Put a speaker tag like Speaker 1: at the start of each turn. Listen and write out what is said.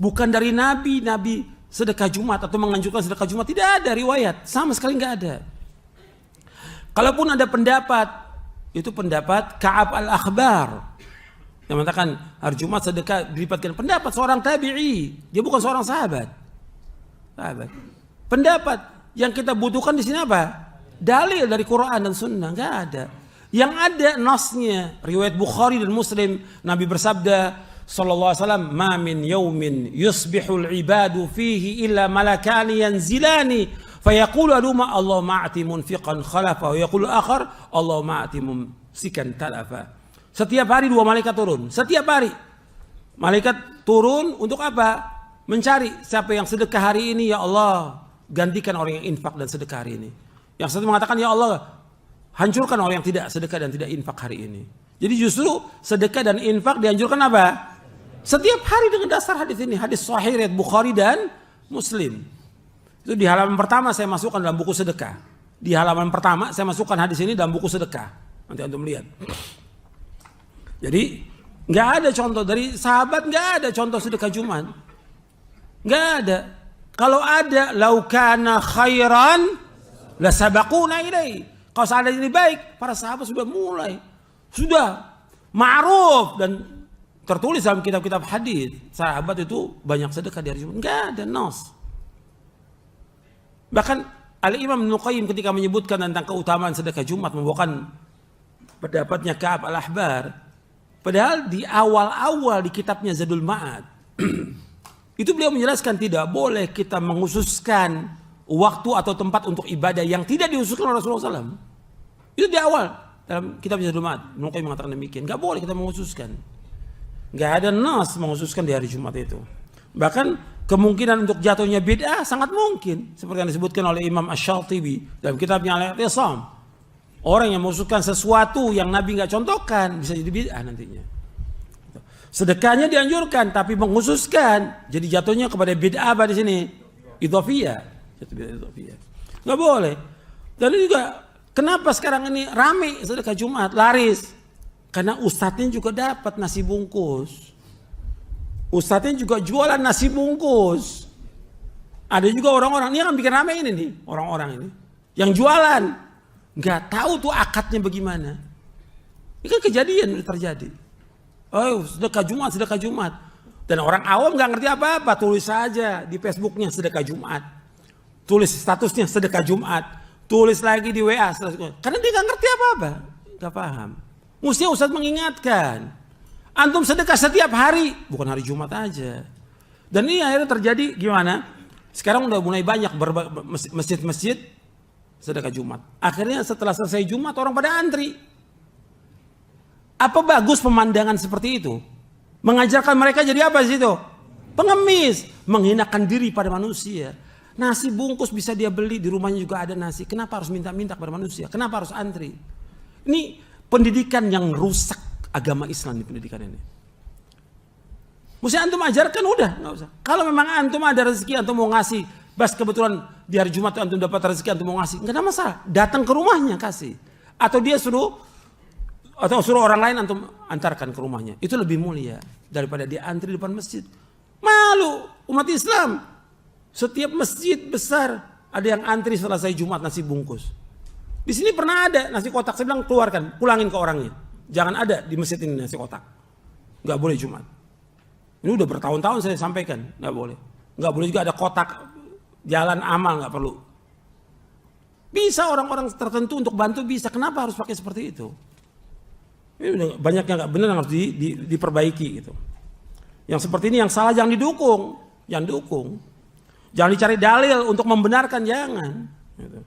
Speaker 1: Bukan dari Nabi sedekah Jumat atau menganjurkan sedekah Jumat. Tidak ada riwayat, sama sekali nggak ada. Kalaupun ada pendapat, itu pendapat Ka'ab al-Akhbar yang mengatakan hari Jumat sedekah dilipatkan. Pendapat seorang tabi'i, dia bukan seorang sahabat. Pendapat yang kita butuhkan di sini apa? Dalil dari Quran dan Sunnah, nggak ada. Yang ada nasnya, riwayat Bukhari dan Muslim, Nabi bersabda sallallahu alaihi wasallam, "Ma min yaumin yusbihul ibadu fihi illa malakani yanzilani fayaqulu aduma Allahumma a'ti munfiqan khalafa wa yaqulu akhar Allahumma a'ti mumsikan talafa." Setiap hari 2 malaikat turun. Setiap hari malaikat turun untuk apa? Mencari siapa yang sedekah hari ini, ya Allah gantikan orang yang infak dan sedekah hari ini. Yang satu mengatakan, ya Allah hancurkan orang yang tidak sedekah dan tidak infak hari ini. Jadi justru sedekah dan infak dianjurkan apa? Setiap hari dengan dasar hadis ini. Hadis sahih riwayat Bukhari dan Muslim. Itu di halaman pertama saya masukkan dalam buku sedekah. Di halaman pertama saya masukkan hadis ini dalam buku sedekah. Nanti antum lihat. Jadi nggak ada contoh dari sahabat, nggak ada contoh sedekah Jumat. Nggak ada. Kalau ada, laukana khairan la sabaquna ilaihi. Kalau seandainya ini baik, para sahabat sudah mulai, sudah ma'ruf dan tertulis dalam kitab-kitab hadis. Sahabat itu banyak sedekah di hari Jumat. Enggak ada nas. Bahkan Al-Imam Ibnu Qayyim ketika menyebutkan tentang keutamaan sedekah Jumat membawakan pendapatnya Ka'ab al-Ahbar. Padahal di awal-awal di kitabnya Zadul Ma'ad itu beliau menjelaskan tidak boleh kita menghususkan waktu atau tempat untuk ibadah yang tidak diusulkan oleh Rasulullah SAW. Itu di awal dalam kitab Zadul Ma'ad. Ibnu Qayyim mengatakan demikian. Gak boleh kita menghususkan. Gak ada nas menghususkan di hari Jumat itu. Bahkan kemungkinan untuk jatuhnya bid'ah sangat mungkin. Seperti yang disebutkan oleh Imam Asy-Syatibi dalam kitabnya Al-I'tisam. Orang yang menghususkan sesuatu yang Nabi gak contohkan bisa jadi bid'ah nantinya. Sedekahnya dianjurkan tapi menghususkan jadi jatuhnya kepada bid'ah apa di sini? Idhofiyah. Nggak boleh. Dan juga kenapa sekarang ini rame sedekah Jumat, laris? Karena ustadznya juga dapat nasi bungkus. Ustadznya juga jualan nasi bungkus. Ada juga orang-orang, ini yang bikin rame ini nih, orang-orang ini. Yang jualan. Nggak tahu tuh akadnya bagaimana. Ini kan kejadian udah terjadi. Oh sedekah Jumat, sedekah Jumat. Dan orang awam nggak ngerti apa-apa, tulis saja di Facebooknya sedekah Jumat. Tulis statusnya sedekah Jumat, tulis lagi di WA, karena dia nggak ngerti apa-apa, nggak paham. Mesti Ustadz mengingatkan, antum sedekah setiap hari, bukan hari Jumat aja. Dan ini akhirnya terjadi gimana? Sekarang udah mulai banyak masjid-masjid sedekah Jumat. Akhirnya setelah selesai Jumat orang pada antri. Apa bagus pemandangan seperti itu? Mengajarkan mereka jadi apa sih itu? Pengemis, menghinakan diri pada manusia. Nasi bungkus bisa dia beli, di rumahnya juga ada nasi. Kenapa harus minta-minta kepada manusia? Kenapa harus antri? Ini pendidikan yang rusak agama Islam di pendidikan ini. Mesti antum ajarkan udah, nggak usah. Kalau memang antum ada rezeki, antum mau ngasih, bas kebetulan di hari Jumat antum dapat rezeki, antum mau ngasih, nggak ada masalah. Datang ke rumahnya kasih. Atau dia suruh orang lain antum antarkan ke rumahnya. Itu lebih mulia daripada dia antri di depan masjid. Malu umat Islam. Setiap masjid besar ada yang antri selesai Jumat nasi bungkus. Di sini pernah ada nasi kotak, saya bilang keluarkan, pulangin ke orangnya. Jangan ada di masjid ini nasi kotak. Nggak boleh Jumat. Ini udah bertahun-tahun saya sampaikan, nggak boleh. Nggak boleh juga ada kotak jalan amal, nggak perlu. Bisa orang-orang tertentu untuk bantu bisa. Kenapa harus pakai seperti itu? Ini udah banyak yang nggak benar yang harus diperbaiki gitu. Yang seperti ini yang salah jangan didukung, jangan dukung. Jangan dicari dalil untuk membenarkan, jangan. Gitu.